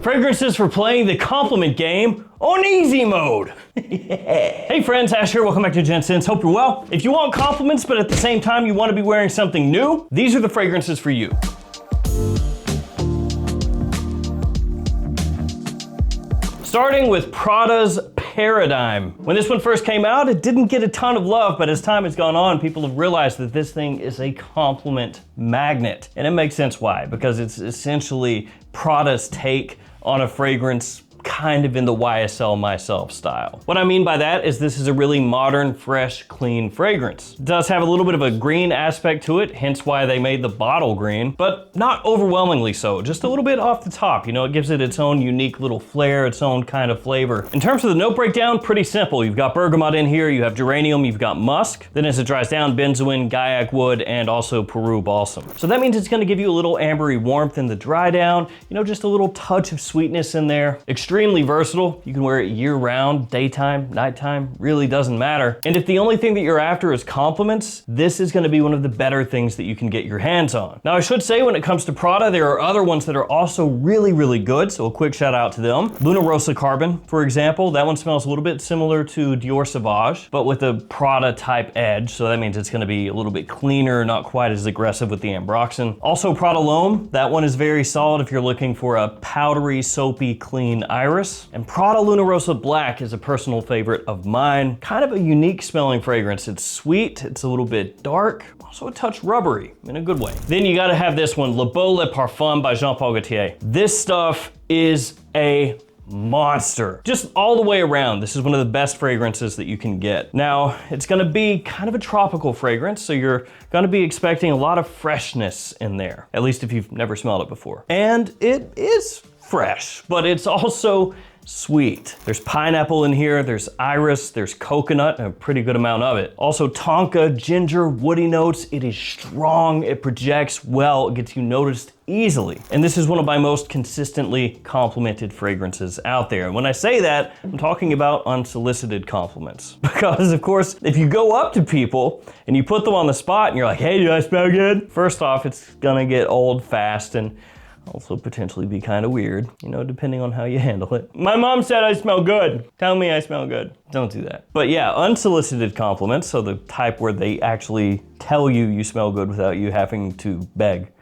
Fragrances for playing the compliment game on easy mode. Hey friends, Ash here, welcome back to Gents. Hope you're well. If you want compliments, but at the same time you want to be wearing something new, these are the fragrances for you. Starting with Prada's Paradigm. When this one first came out, it didn't get a ton of love, but as time has gone on, people have realized that this thing is a compliment magnet. And it makes sense why, because it's essentially Prada's take on a fragrance kind of in the YSL Myslf style. What I mean by that is this is a really modern, fresh, clean fragrance. It does have a little bit of a green aspect to it, hence why they made the bottle green, but not overwhelmingly so, just a little bit off the top. You know, it gives it its own unique little flair, its own kind of flavor. In terms of the note breakdown, pretty simple. You've got bergamot in here, you have geranium, you've got musk, then as it dries down, benzoin, gaiac wood, and also Peru balsam. So that means it's gonna give you a little ambery warmth in the dry down, you know, just a little touch of sweetness in there. Extremely versatile. You can wear it year round, daytime, nighttime, really doesn't matter. And if the only thing that you're after is compliments, this is gonna be one of the better things that you can get your hands on. Now I should say when it comes to Prada, there are other ones that are also really, really good. So a quick shout out to them. Luna Rossa Carbon, for example, that one smells a little bit similar to Dior Sauvage, but with a Prada type edge. So that means it's gonna be a little bit cleaner, not quite as aggressive with the ambroxan. Also Prada L'Homme, that one is very solid if you're looking for a powdery, soapy, clean iris. And Prada Luna Rossa Black is a personal favorite of mine. Kind of a unique smelling fragrance. It's sweet, it's a little bit dark, also a touch rubbery in a good way. Then you gotta have this one, Le Beau Le Parfum by Jean-Paul Gaultier. This stuff is a monster. Just all the way around, this is one of the best fragrances that you can get. Now, it's gonna be kind of a tropical fragrance, so you're gonna be expecting a lot of freshness in there, at least if you've never smelled it before. And it is fresh, but it's also sweet. There's pineapple in here, there's iris, there's coconut, a pretty good amount of it. Also tonka, ginger, woody notes. It is strong, it projects well, it gets you noticed easily. And this is one of my most consistently complimented fragrances out there. And when I say that, I'm talking about unsolicited compliments. Because of course, if you go up to people and you put them on the spot and you're like, hey, do I smell good? First off, it's gonna get old fast and also potentially be kind of weird, you know, depending on how you handle it. My mom said I smell good. Tell me I smell good. Don't do that. But yeah, unsolicited compliments, so the type where they actually tell you you smell good without you having to beg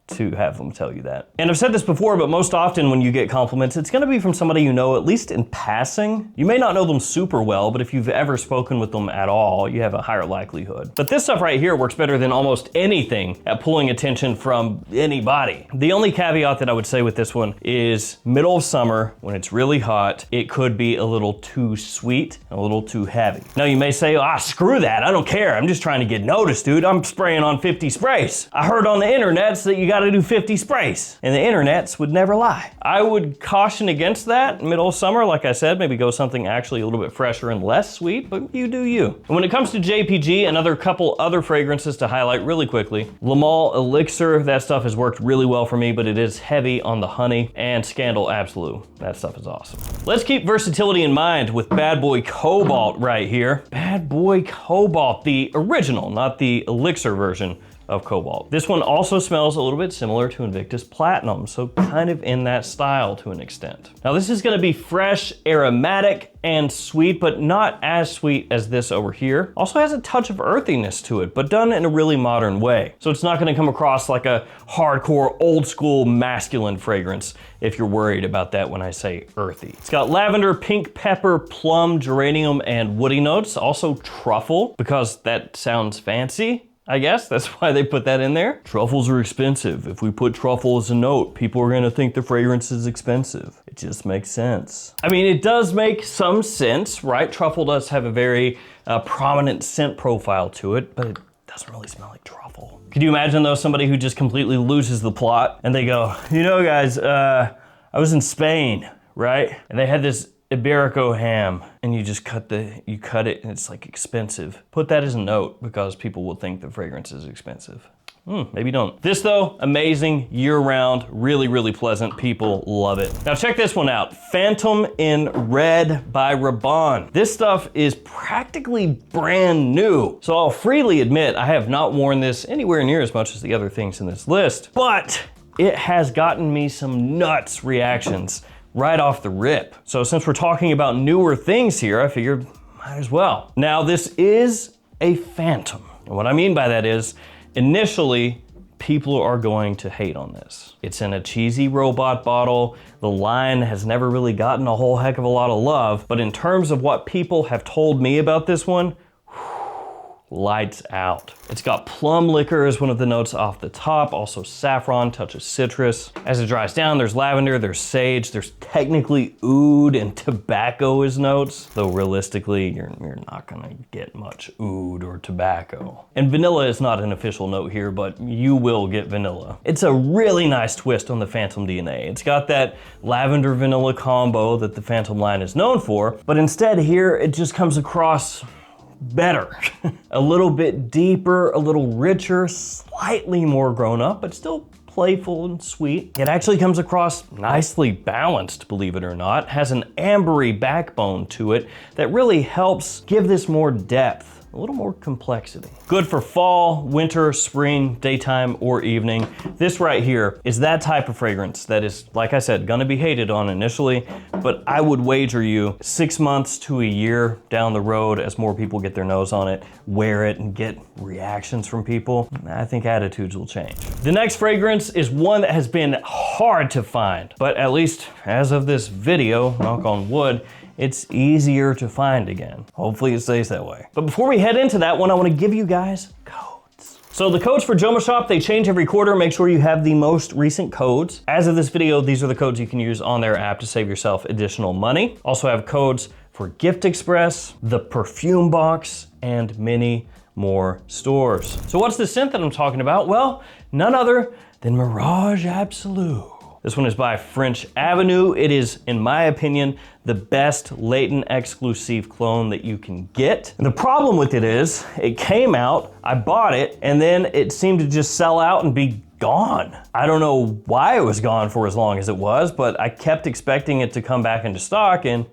to have them tell you that. And I've said this before, but most often when you get compliments, it's gonna be from somebody you know, at least in passing. You may not know them super well, but if you've ever spoken with them at all, you have a higher likelihood. But this stuff right here works better than almost anything at pulling attention from anybody. The only caveat that I would say with this one is middle of summer, when it's really hot, it could be a little too sweet, a little too heavy. Now you may say, screw that, I don't care. I'm just trying to get noticed, dude. I'm spraying on 50 sprays. I heard on the internets that you gotta do 50 sprays, and the internets would never lie. I would caution against that middle of summer. Like I said, maybe go something actually a little bit fresher and less sweet, but you do you. And when it comes to JPG, another couple other fragrances to highlight really quickly. Le Male Elixir, that stuff has worked really well for me, but it is heavy on the honey. And Scandal Absolu, that stuff is awesome. Let's keep versatility in mind with Bad Boy Cobalt right here. Bad Boy Cobalt, the original, not the Elixir version of Cobalt. This one also smells a little bit similar to Invictus Platinum, so kind of in that style to an extent. Now this is gonna be fresh, aromatic, and sweet, but not as sweet as this over here. Also has a touch of earthiness to it, but done in a really modern way. So it's not gonna come across like a hardcore, old school, masculine fragrance if you're worried about that when I say earthy. It's got lavender, pink pepper, plum, geranium, and woody notes. Also truffle, because that sounds fancy. I guess that's why they put that in there. Truffles are expensive. If we put truffle as a note, people are gonna think the fragrance is expensive. It just makes sense. I mean, it does make some sense, right? Truffle does have a very prominent scent profile to it, but it doesn't really smell like truffle. Could you imagine though, somebody who just completely loses the plot and they go, you know guys, I was in Spain, right? And they had this Iberico ham, and you just cut it and it's like expensive. Put that as a note because people will think the fragrance is expensive. Maybe don't. This though, amazing, year-round, really, really pleasant. People love it. Now check this one out. Phantom in Red by Rabanne. This stuff is practically brand new. So I'll freely admit I have not worn this anywhere near as much as the other things in this list, but it has gotten me some nuts reactions right off the rip. So since we're talking about newer things here, I figured might as well. Now this is a Phantom. And what I mean by that is, initially, people are going to hate on this. It's in a cheesy robot bottle. The line has never really gotten a whole heck of a lot of love, but in terms of what people have told me about this one, lights out. It's got plum liquor as one of the notes off the top, also saffron, touch of citrus. As it dries down, there's lavender, there's sage, there's technically oud and tobacco as notes, though realistically, you're not gonna get much oud or tobacco. And vanilla is not an official note here, but you will get vanilla. It's a really nice twist on the Phantom DNA. It's got that lavender vanilla combo that the Phantom line is known for, but instead here, it just comes across better. A little bit deeper, a little richer, slightly more grown up, but still playful and sweet. It actually comes across nicely balanced, believe it or not. Has an ambery backbone to it that really helps give this more depth, a little more complexity. Good for fall, winter, spring, daytime, or evening. This right here is that type of fragrance that is, like I said, gonna be hated on initially, but I would wager you 6 months to a year down the road, as more people get their nose on it, wear it, and get reactions from people, I think attitudes will change. The next fragrance is one that has been hard to find, but at least as of this video, knock on wood, it's easier to find again. Hopefully it stays that way. But before we head into that one, I want to give you guys codes. So the codes for JOMASHOP, they change every quarter. Make sure you have the most recent codes. As of this video, these are the codes you can use on their app to save yourself additional money. Also have codes for Gift Express, the Perfume Box, and many more stores. So what's the scent that I'm talking about? Well, none other than Mirage Absolu. This one is by French Avenue. It is, in my opinion, the best latent exclusive cologne that you can get. And the problem with it is, it came out, I bought it, and then it seemed to just sell out and be gone. I don't know why it was gone for as long as it was, but I kept expecting it to come back into stock and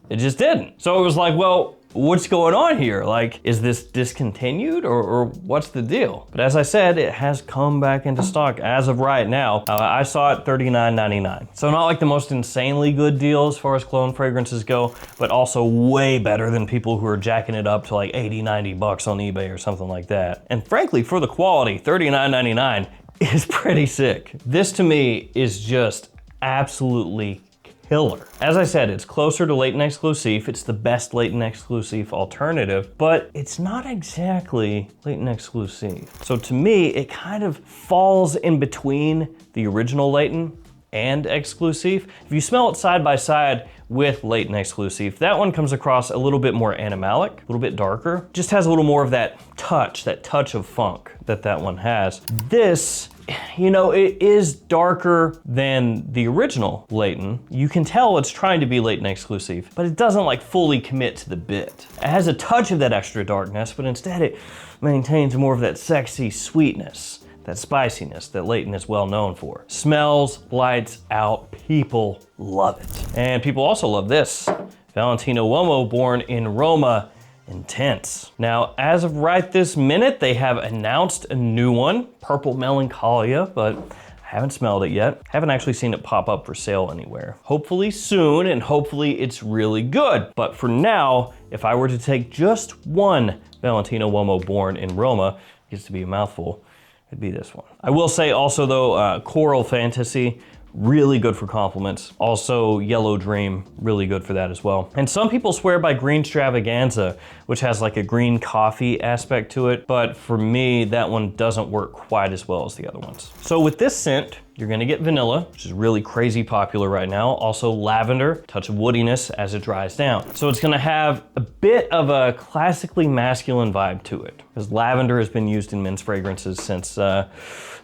it just didn't. So it was like, well, what's going on here? Like, is this discontinued or what's the deal? But as I said, it has come back into stock as of right now. I saw it $39.99. So not like the most insanely good deal as far as cologne fragrances go, but also way better than people who are jacking it up to like 80, 90 bucks on eBay or something like that. And frankly, for the quality, $39.99 is pretty sick. This to me is just absolutely killer. As I said, it's closer to latent exclusive. It's the best latent exclusive alternative, but it's not exactly latent exclusive. So to me, it kind of falls in between the original latent and exclusive. If you smell it side by side with latent exclusive, that one comes across a little bit more animalic, a little bit darker. Just has a little more of that touch of funk that one has. This, you know, it is darker than the original latent. You can tell it's trying to be latent exclusive, but it doesn't like fully commit to the bit. It has a touch of that extra darkness, but instead it maintains more of that sexy sweetness, that spiciness that latent is well known for. Smells lights out, people love it. And people also love this, Valentino Uomo, born in Roma, Intense. Now, as of right this minute, they have announced a new one, Purple Melancholia, but I haven't smelled it yet. Haven't actually seen it pop up for sale anywhere. Hopefully soon, and hopefully it's really good. But for now, if I were to take just one Valentino Uomo born in Roma, it gets to be a mouthful, it'd be this one. I will say also though, Coral Fantasy, really good for compliments. Also Yellow Dream, really good for that as well. And some people swear by Green Stravaganza, which has like a green coffee aspect to it, but for me, that one doesn't work quite as well as the other ones. So with this scent, you're gonna get vanilla, which is really crazy popular right now. Also lavender, touch of woodiness as it dries down. So it's gonna have a bit of a classically masculine vibe to it, because lavender has been used in men's fragrances since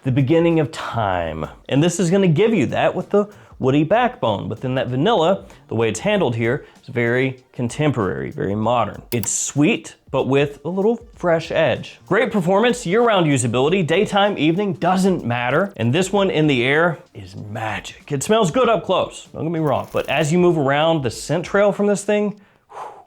the beginning of time. And this is gonna give you that with the woody backbone, but then that vanilla, the way it's handled here, is very contemporary, very modern. It's sweet, but with a little fresh edge. Great performance, year-round usability, daytime, evening, doesn't matter. And this one in the air is magic. It smells good up close, don't get me wrong, but as you move around, the scent trail from this thing,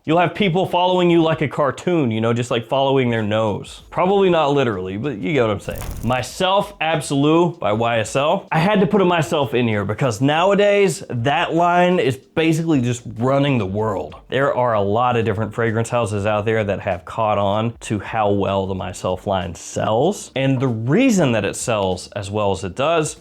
You'll have people following you like a cartoon, you know, just like following their nose. Probably not literally, but you get what I'm saying. Myslf Absolu by YSL. I had to put a Myslf in here because nowadays that line is basically just running the world. There are a lot of different fragrance houses out there that have caught on to how well the Myslf line sells. And the reason that it sells as well as it does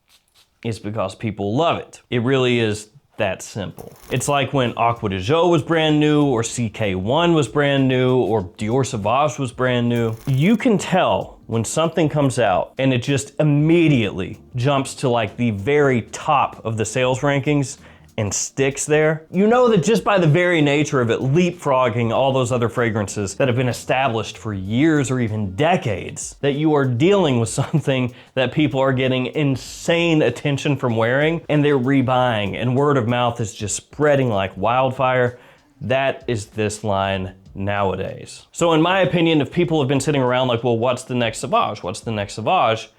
is because people love it. It really is that simple. It's like when Aqua de Jo was brand new, or CK1 was brand new, or Dior Sauvage was brand new. You can tell when something comes out and it just immediately jumps to like the very top of the sales rankings and sticks there. You know that just by the very nature of it leapfrogging all those other fragrances that have been established for years or even decades, that you are dealing with something that people are getting insane attention from wearing and they're rebuying, and word of mouth is just spreading like wildfire. That is this line nowadays. So in my opinion, if people have been sitting around like, well, what's the next Sauvage? What's the next Sauvage?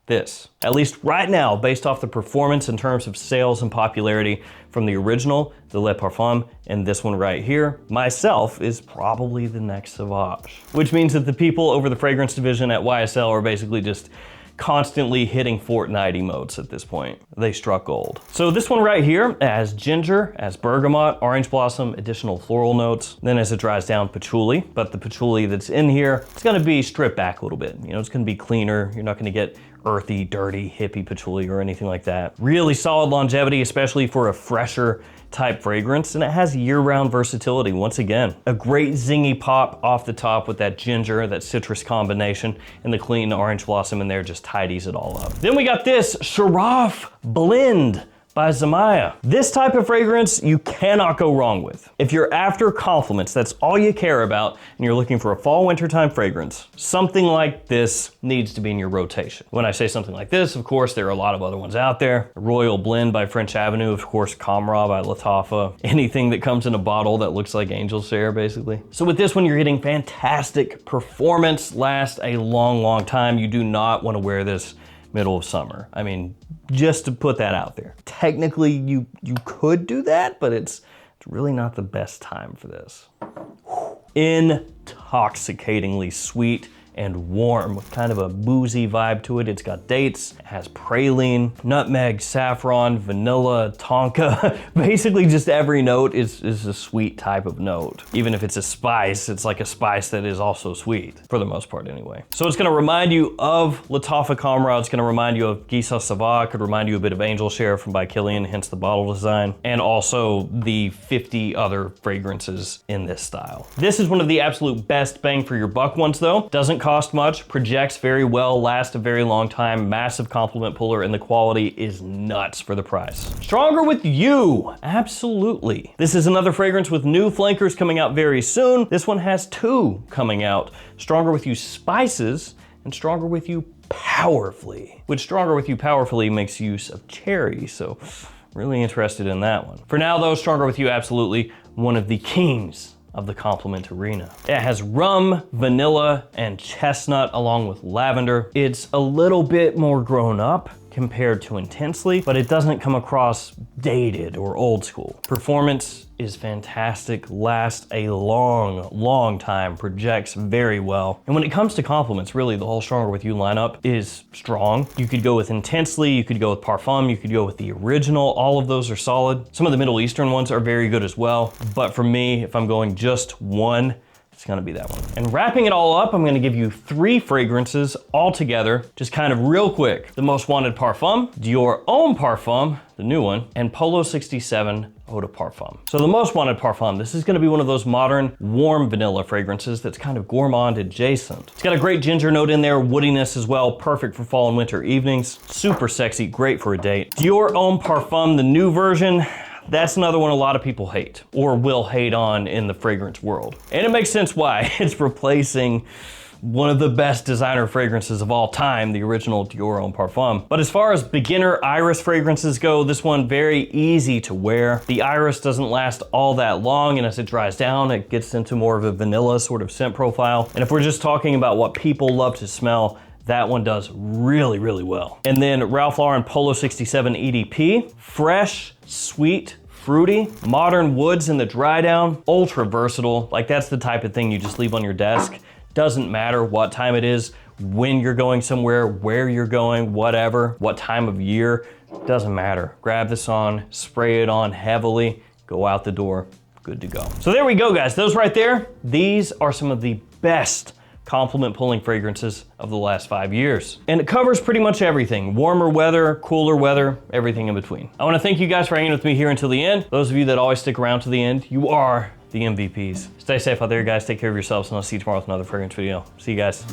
This. At least right now, based off the performance in terms of sales and popularity from the original, the Le Parfum, and this one right here, Myslf is probably the next Sauvage. Which means that the people over the fragrance division at YSL are basically just constantly hitting Fortnite emotes at this point. They struck gold. So this one right here has ginger, has bergamot, orange blossom, additional floral notes. Then as it dries down, patchouli. But the patchouli that's in here, it's gonna be stripped back a little bit. You know, it's gonna be cleaner. You're not gonna get earthy, dirty, hippie patchouli or anything like that. Really solid longevity, especially for a fresher type fragrance, and it has year-round versatility. Once again, a great zingy pop off the top with that ginger, that citrus combination, and the clean orange blossom in there just tidies it all up. Then we got this Sharaf blend by Zimaya. This type of fragrance you cannot go wrong with. If you're after compliments, that's all you care about, and you're looking for a fall wintertime fragrance, something like this needs to be in your rotation. When I say something like this, of course, there are a lot of other ones out there. Royal Blend by French Avenue, of course, Camera by Lattafa. Anything that comes in a bottle that looks like Angel's Share, basically. So with this one, you're getting fantastic performance, lasts a long, long time. You do not want to wear this middle of summer. I mean, just to put that out there. Technically, you could do that, but it's really not the best time for this. Intoxicatingly sweet and warm with kind of a boozy vibe to it. It's got dates, it has praline, nutmeg, saffron, vanilla, tonka. Basically just every note is a sweet type of note. Even if it's a spice, it's like a spice that is also sweet, for the most part anyway. So it's gonna remind you of Lattafa Camera, it's gonna remind you of Gisa Sava, could remind you a bit of Angel Share from by Kilian, hence the bottle design, and also the 50 other fragrances in this style. This is one of the absolute best bang for your buck ones though. Doesn't cost much, projects very well, lasts a very long time, massive compliment puller, and the quality is nuts for the price. Stronger with You, absolutely. This is another fragrance with new flankers coming out very soon. This one has two coming out. Stronger with You Spices and Stronger with You Powerfully, which Stronger with You Powerfully makes use of cherry, so really interested in that one. For now though, Stronger with You absolutely one of the kings of the compliment arena. It has rum, vanilla, and chestnut along with lavender. It's a little bit more grown up compared to Intensely, but it doesn't come across dated or old school. Performance is fantastic, lasts a long, long time, projects very well. And when it comes to compliments, really the whole Stronger With You lineup is strong. You could go with Intensely, you could go with Parfum, you could go with the original, all of those are solid. Some of the Middle Eastern ones are very good as well, but for me, if I'm going just one, it's gonna be that one. And wrapping it all up, I'm gonna give you 3 fragrances all together, just kind of real quick. The Most Wanted Parfum, Dior Homme Parfum, the new one, and Polo 67 Eau de Parfum. So the Most Wanted Parfum, this is gonna be one of those modern, warm vanilla fragrances that's kind of gourmand adjacent. It's got a great ginger note in there, woodiness as well, perfect for fall and winter evenings. Super sexy, great for a date. Dior Homme Parfum, the new version, that's another one a lot of people hate or will hate on in the fragrance world. And it makes sense why. It's replacing one of the best designer fragrances of all time, the original Dior Homme Parfum. But as far as beginner iris fragrances go, this one very easy to wear. The iris doesn't last all that long, and as it dries down, it gets into more of a vanilla sort of scent profile. And if we're just talking about what people love to smell, that one does really, really well. And then Ralph Lauren Polo 67 EDP, fresh, sweet, fruity, modern woods in the dry down, ultra versatile. Like that's the type of thing you just leave on your desk. Doesn't matter what time it is, when you're going somewhere, where you're going, whatever, what time of year, doesn't matter. Grab this on, spray it on heavily, go out the door, good to go. So there we go, guys. Those right there, these are some of the best compliment pulling fragrances of the last 5 years. And it covers pretty much everything. Warmer weather, cooler weather, everything in between. I wanna thank you guys for hanging with me here until the end. Those of you that always stick around to the end, you are the MVPs. Stay safe out there, guys. Take care of yourselves, and I'll see you tomorrow with another fragrance video. See you guys.